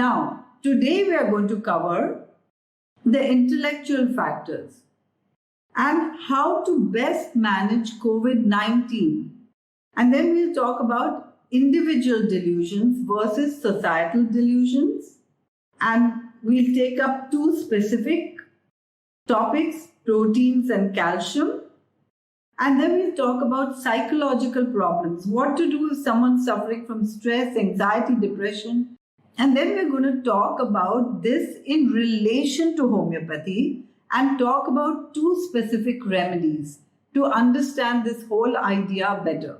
Now, today we are going to cover the intellectual factors and how to best manage COVID-19. And then we'll talk about individual delusions versus societal delusions. And we'll take up two specific topics, proteins and calcium. And then we'll talk about psychological problems, what to do if someone's suffering from stress, anxiety, depression. And then we're going to talk about this in relation to homeopathy and talk about two specific remedies to understand this whole idea better.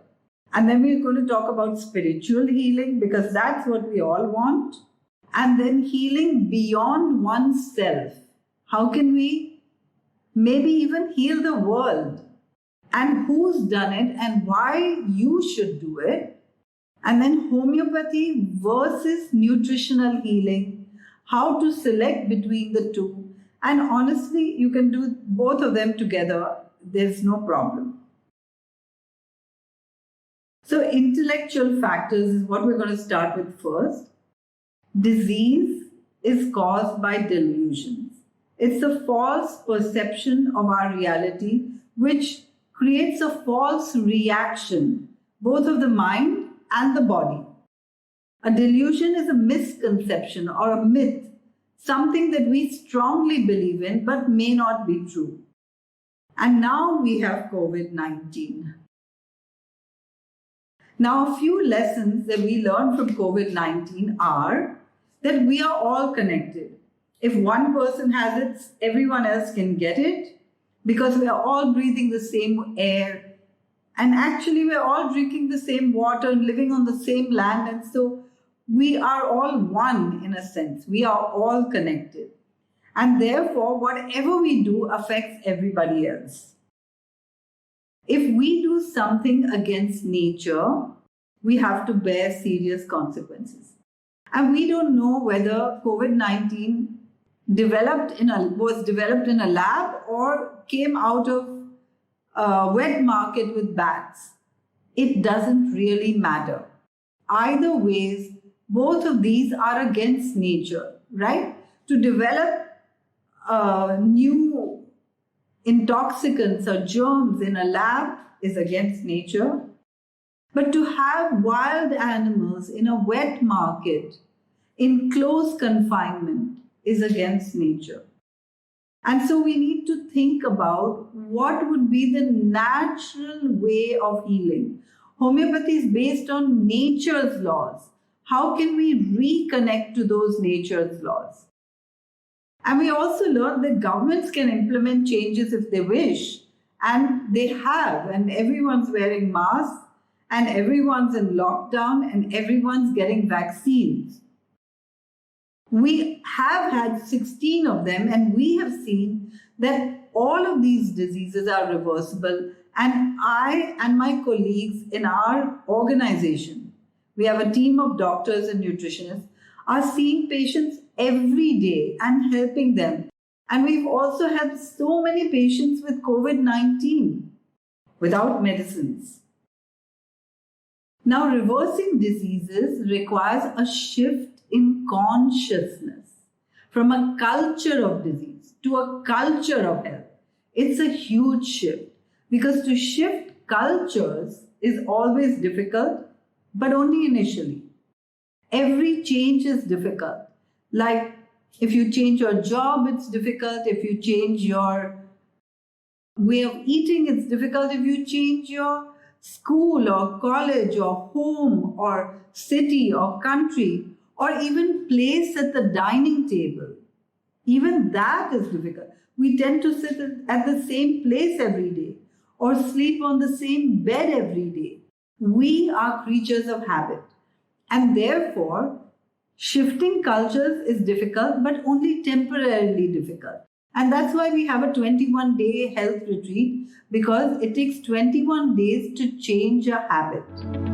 And then we're going to talk about spiritual healing because that's what we all want. And then healing beyond oneself. How can we maybe even heal the world? And who's done it and why you should do it. And then homeopathy versus nutritional healing, how to select between the two. And honestly, you can do both of them together. There's no problem. So intellectual factors is what we're going to start with first. Disease is caused by delusions. It's a false perception of our reality, which creates a false reaction, both of the mind and the body. A delusion is a misconception or a myth, something that we strongly believe in but may not be true. And now we have COVID-19. Now, a few lessons that we learned from COVID-19 are that we are all connected. If one person has it, everyone else can get it because we are all breathing the same air. And actually, we're all drinking the same water and living on the same land. And so we are all one in a sense. We are all connected. And therefore, whatever we do affects everybody else. If we do something against nature, we have to bear serious consequences. And we don't know whether COVID-19 was developed in a lab or came out of a wet market with bats. It doesn't really matter. Either ways, both of these are against nature, right? To develop new intoxicants or germs in a lab is against nature. But to have wild animals in a wet market in close confinement is against nature. And so we need to think about what would be the natural way of healing. Homeopathy is based on nature's laws. How can we reconnect to those nature's laws? And we also learned that governments can implement changes if they wish. And they have, and everyone's wearing masks, and everyone's in lockdown, and everyone's getting vaccines. We have had 16 of them, and we have seen that all of these diseases are reversible. And I and my colleagues in our organization, we have a team of doctors and nutritionists, are seeing patients every day and helping them. And we've also had so many patients with COVID-19 without medicines. Now, reversing diseases requires a shift in consciousness from a culture of disease to a culture of health. It's a huge shift because to shift cultures is always difficult, but only initially. Every change is difficult. Like if you change your job, it's difficult. If you change your way of eating, it's difficult. If you change your school or college or home or city or country, or even place at the dining table. Even that is difficult. We tend to sit at the same place every day or sleep on the same bed every day. We are creatures of habit. And therefore, shifting cultures is difficult, but only temporarily difficult. And that's why we have a 21-day health retreat, because it takes 21 days to change a habit.